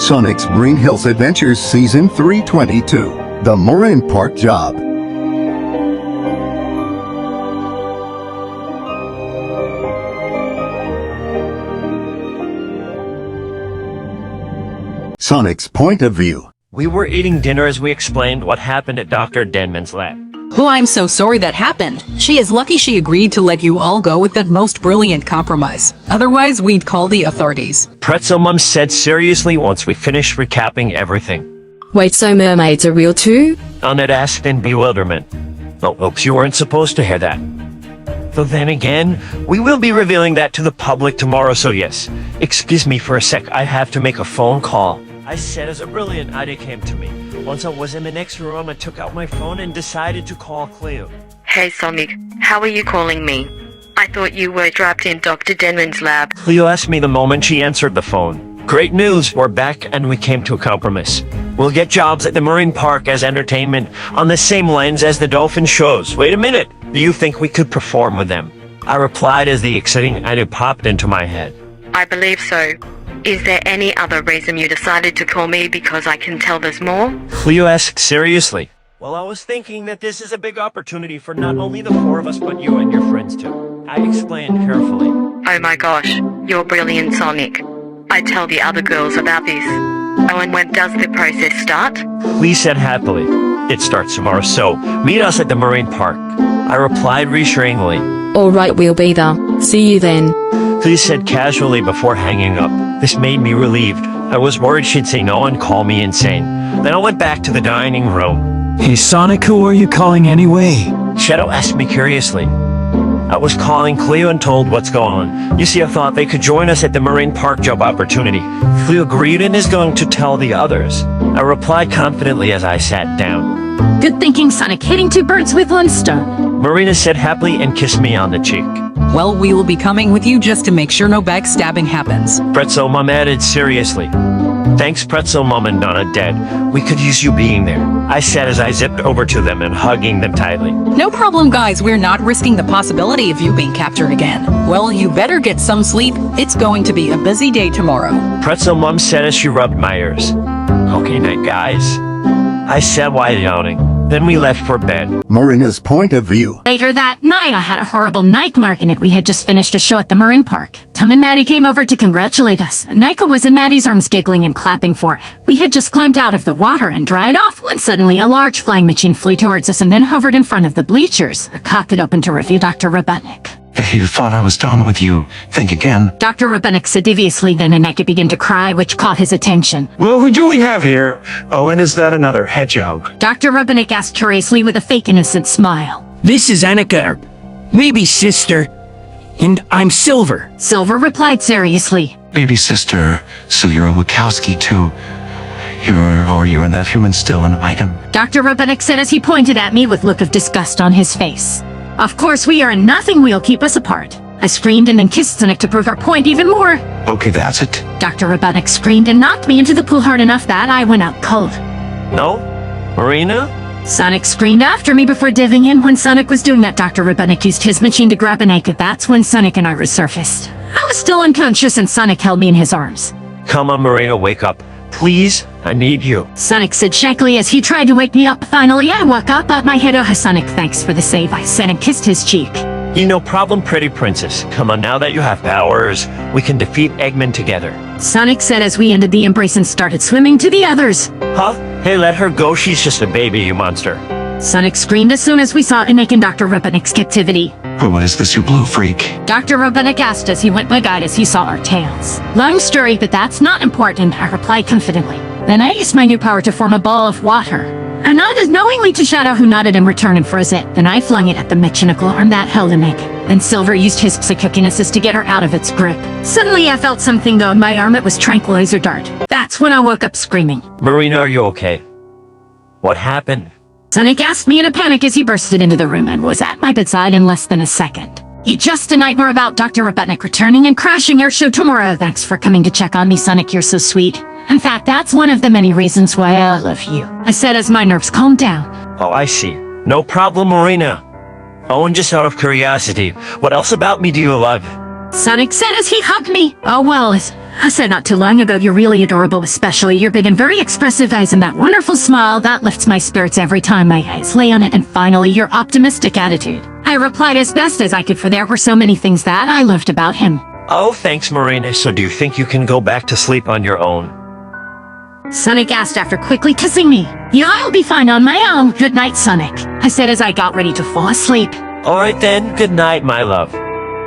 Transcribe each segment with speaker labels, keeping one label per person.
Speaker 1: Sonic's Green Hills Adventures Season 322, The Marine Park Job. Sonic's point of view.
Speaker 2: We were eating dinner as we explained what happened at Dr. Denman's lab.
Speaker 3: Oh, I'm so sorry that happened. She is lucky she agreed to let you all go with that most brilliant compromise. Otherwise, we'd call the authorities.
Speaker 2: Pretzel Mum said seriously once we finished recapping everything.
Speaker 4: Wait, so mermaids are real too?
Speaker 2: Annette asked in bewilderment. Oh, oops, you weren't supposed to hear that. Though then again, we will be revealing that to the public tomorrow, so yes. Excuse me for a sec, I have to make a phone call. I said as a brilliant idea came to me. Once I was in the next room, I took out my phone and decided to call Cleo.
Speaker 5: Hey Sonic, how are you calling me? I thought you were trapped in Dr. Denman's lab.
Speaker 2: Cleo asked me the moment she answered the phone. Great news, we're back and we came to a compromise. We'll get jobs at the Marine Park as entertainment on the same lines as the dolphin shows. Wait a minute, do you think we could perform with them? I replied as the exciting idea popped into my head.
Speaker 5: I believe so. Is there any other reason you decided to call me, because I can tell there's more?
Speaker 2: Cleo asked seriously. Well, I was thinking that this is a big opportunity for not only the four of us, but you and your friends too. I explained carefully.
Speaker 5: Oh my gosh, you're brilliant, Sonic. I tell the other girls about this. Oh, and when does the process start?
Speaker 2: Cleo said happily. It starts tomorrow, so meet us at the Marine Park. I replied reassuringly.
Speaker 4: Alright, we'll be there. See you then.
Speaker 2: Cleo said casually before hanging up. This made me relieved. I was worried she'd say no and call me insane. Then I went back to the dining room.
Speaker 6: Hey Sonic, who are you calling anyway?
Speaker 2: Shadow asked me curiously. I was calling Cleo and told what's going on. You see, I thought they could join us at the Marine Park job opportunity. Cleo agreed and is going to tell the others. I replied confidently as I sat down.
Speaker 7: Good thinking, Sonic. Hitting two birds with one stone.
Speaker 2: Marina said happily and kissed me on the cheek.
Speaker 3: Well, we will be coming with you just to make sure no backstabbing happens.
Speaker 2: Pretzel Mum added seriously. Thanks, Pretzel Mum and Donna dead. We could use you being there, I said as I zipped over to them and hugging them tightly.
Speaker 3: No problem, guys. We're not risking the possibility of you being captured again. Well, you better get some sleep. It's going to be a busy day tomorrow.
Speaker 2: Pretzel Mum said as she rubbed my ears. Okay, night, guys, I said while yawning. Then we left for bed.
Speaker 1: Marina's point of view.
Speaker 7: Later that night, I had a horrible nightmare in it. We had just finished a show at the Marine Park. Tom and Maddie came over to congratulate us. Nika was in Maddie's arms giggling and clapping for it. We had just climbed out of the water and dried off when suddenly a large flying machine flew towards us and then hovered in front of the bleachers. The cockpit opened to reveal Dr. Rabenik.
Speaker 8: You thought I was done with you. Think again.
Speaker 7: Dr. Rabenik said deviously, then Nika began to cry, which caught his attention.
Speaker 8: Well, who do we have here? Oh, and is that another hedgehog?
Speaker 7: Dr. Rabenik asked curiously with a fake innocent smile.
Speaker 6: This is Annika, baby sister, and I'm Silver.
Speaker 7: Silver replied seriously.
Speaker 8: Baby sister, so you're a Wachowski too. You're in that human still an item.
Speaker 7: Dr. Rabenik said as he pointed at me with a look of disgust on his face. Of course, we are in nothing will keep us apart. I screamed and then kissed Sonic to prove our point even more.
Speaker 8: Okay, that's it.
Speaker 7: Dr. Rabenik screamed and knocked me into the pool hard enough that I went out cold.
Speaker 2: No? Marina?
Speaker 7: Sonic screamed after me before diving in. When Sonic was doing that, Dr. Rabenik used his machine to grab Nika. That's when Sonic and I resurfaced. I was still unconscious and Sonic held me in his arms.
Speaker 2: Come on, Marina, wake up. Please, I need you.
Speaker 7: Sonic said shakily as he tried to wake me up. Finally, I woke up at my head. Oh, Sonic, thanks for the save, I said and kissed his cheek.
Speaker 2: No problem, pretty princess. Come on, now that you have powers, we can defeat Eggman together.
Speaker 7: Sonic said as we ended the embrace and started swimming to the others.
Speaker 2: Huh? Hey, let her go, she's just a baby, you monster.
Speaker 7: Sonic screamed as soon as we saw Nika in Dr. Rabenik's captivity.
Speaker 8: What is this, you blue freak?
Speaker 7: Dr. Rabenik asked as he went by guide as he saw our tails. Long story, but that's not important, I replied confidently. Then I used my new power to form a ball of water. I nodded knowingly to Shadow, who nodded in return and froze it. Then I flung it at the mechanical arm that held Nika. Then Silver used his psychokinesis to get her out of its grip. Suddenly I felt something go in my arm. It was tranquilizer dart. That's when I woke up screaming.
Speaker 2: Marina, are you okay? What happened?
Speaker 7: Sonic asked me in a panic as he bursted into the room and was at my bedside in less than a second. Just a nightmare about Dr. Rabenik returning and crashing our show tomorrow. Thanks for coming to check on me, Sonic. You're so sweet. In fact, that's one of the many reasons why I love you, I said as my nerves calmed down.
Speaker 2: Oh, I see. No problem, Marina. Oh, and just out of curiosity, what else about me do you love?
Speaker 7: Sonic said as he hugged me. Oh well, I said not too long ago you're really adorable, especially your big and very expressive eyes and that wonderful smile that lifts my spirits every time my eyes lay on it, and finally your optimistic attitude. I replied as best as I could, for there were so many things that I loved about him.
Speaker 2: Oh, thanks, Marina. So do you think you can go back to sleep on your own?
Speaker 7: Sonic asked after quickly kissing me. Yeah, I'll be fine on my own. Good night, Sonic, I said as I got ready to fall asleep.
Speaker 2: All right then, good night, my love.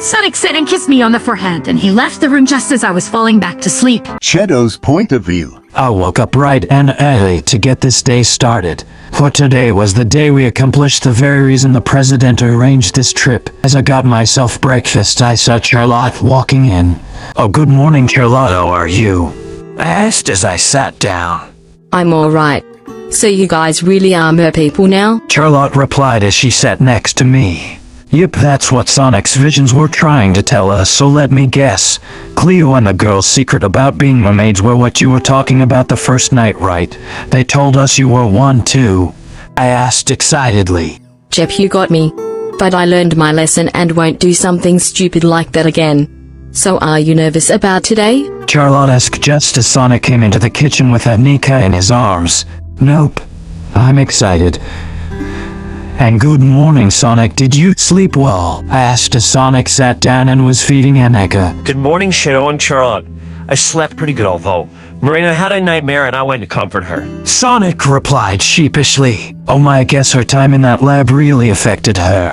Speaker 7: Sonic said and kissed me on the forehead, and he left the room just as I was falling back to sleep.
Speaker 1: Shadow's point of view.
Speaker 6: I woke up bright and early to get this day started. For today was the day we accomplished the very reason the president arranged this trip. As I got myself breakfast, I saw Charlotte walking in. Oh, good morning, Charlotte, how are you? I asked as I sat down.
Speaker 4: I'm alright. So you guys really are mer people now?
Speaker 6: Charlotte replied as she sat next to me. Yep, that's what Sonic's visions were trying to tell us, so let me guess. Cleo and the girl's secret about being mermaids were what you were talking about the first night, right? They told us you were one too. I asked excitedly.
Speaker 4: Jep, you got me. But I learned my lesson and won't do something stupid like that again. So are you nervous about today?
Speaker 6: Charlotte asked just as Sonic came into the kitchen with Anika in his arms. Nope. I'm excited. And good morning, Sonic. Did you sleep well? I asked as Sonic sat down and was feeding Anika.
Speaker 2: Good morning, Shadow and Charlotte. I slept pretty good, although Marina had a nightmare and I went to comfort her.
Speaker 6: Sonic replied sheepishly. Oh my, I guess her time in that lab really affected her.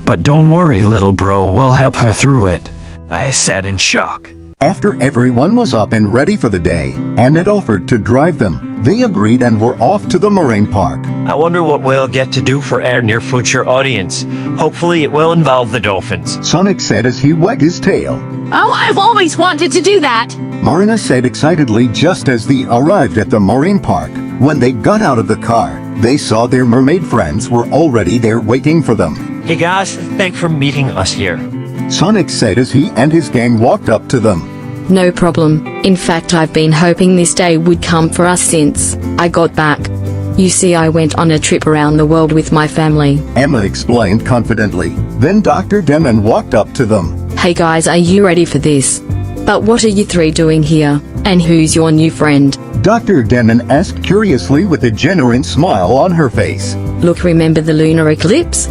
Speaker 6: But don't worry, little bro, we'll help her through it, I said in shock.
Speaker 1: After everyone was up and ready for the day, and had offered to drive them, they agreed and were off to the marine park.
Speaker 2: I wonder what we'll get to do for our near future audience. Hopefully it will involve the dolphins.
Speaker 1: Sonic said as he wagged his tail.
Speaker 7: Oh, I've always wanted to do that.
Speaker 1: Marina said excitedly just as they arrived at the marine park. When they got out of the car, they saw their mermaid friends were already there waiting for them.
Speaker 2: Hey guys, thanks for meeting us here.
Speaker 1: Sonic said as he and his gang walked up to them.
Speaker 4: No problem. In fact, I've been hoping this day would come for us since I got back. You see, I went on a trip around the world with my family.
Speaker 1: Emma explained confidently. Then Dr. Demon walked up to them.
Speaker 4: Hey guys, are you ready for this? But what are you three doing here? And who's your new friend?
Speaker 1: Dr. Demon asked curiously with a genuine smile on her face.
Speaker 4: Look, remember the lunar eclipse?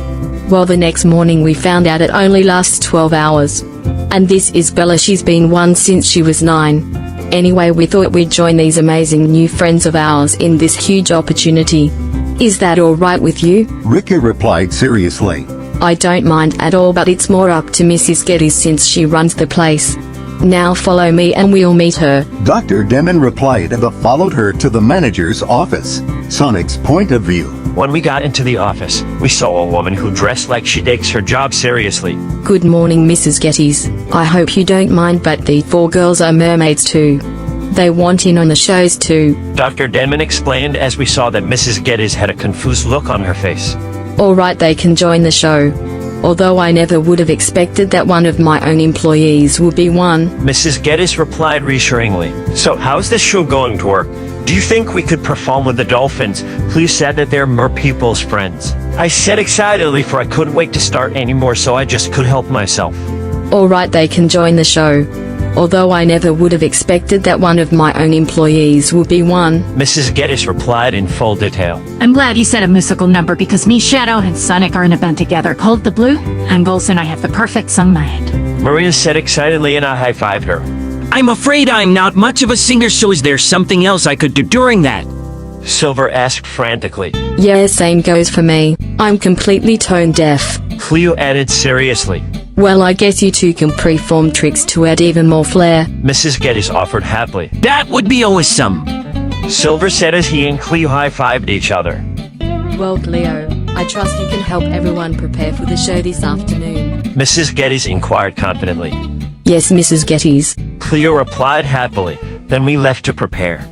Speaker 4: Well, the next morning we found out it only lasts 12 hours. And this is Bella, she's been one since she was 9. Anyway, we thought we'd join these amazing new friends of ours in this huge opportunity. Is that alright with you?
Speaker 1: Ricky replied seriously.
Speaker 4: I don't mind at all, but it's more up to Mrs. Geddes since she runs the place. Now follow me and we'll meet her.
Speaker 1: Dr. Demon replied and followed her to the manager's office. Sonic's point of view.
Speaker 2: When we got into the office, we saw a woman who dressed like she takes her job seriously.
Speaker 4: Good morning, Mrs. Geddes. I hope you don't mind, but the 4 girls are mermaids too. They want in on the shows too.
Speaker 2: Dr. Denman explained as we saw that Mrs. Geddes had a confused look on her face.
Speaker 4: Alright, they can join the show. Although I never would have expected that one of my own employees would be one.
Speaker 2: Mrs. Geddes replied reassuringly. So how's this show going to work? Do you think we could perform with the dolphins? Please said that they're mer people's friends. I said excitedly, for I couldn't wait to start anymore, so I just could help myself.
Speaker 4: Alright, they can join the show. Although I never would have expected that one of my own employees would be one.
Speaker 2: Mrs. Geddes replied in full detail.
Speaker 7: I'm glad you said a musical number, because me, Shadow, and Sonic are in a band together called The Blue Angles, and I have the perfect song mind.
Speaker 2: Maria said excitedly, and I high-fived her.
Speaker 6: I'm afraid I'm not much of a singer, so is there something else I could do during that?
Speaker 2: Silver asked frantically.
Speaker 4: Yeah, same goes for me. I'm completely tone deaf.
Speaker 2: Cleo added seriously.
Speaker 4: Well, I guess you two can perform tricks to add even more flair.
Speaker 2: Mrs. Geddes offered happily.
Speaker 6: That would be awesome.
Speaker 2: Silver said as he and Cleo high-fived each other.
Speaker 4: Well, Cleo, I trust you can help everyone prepare for the show this afternoon.
Speaker 2: Mrs. Geddes inquired confidently.
Speaker 4: Yes, Mrs. Geddes.
Speaker 2: Cleo replied happily. Then we left to prepare.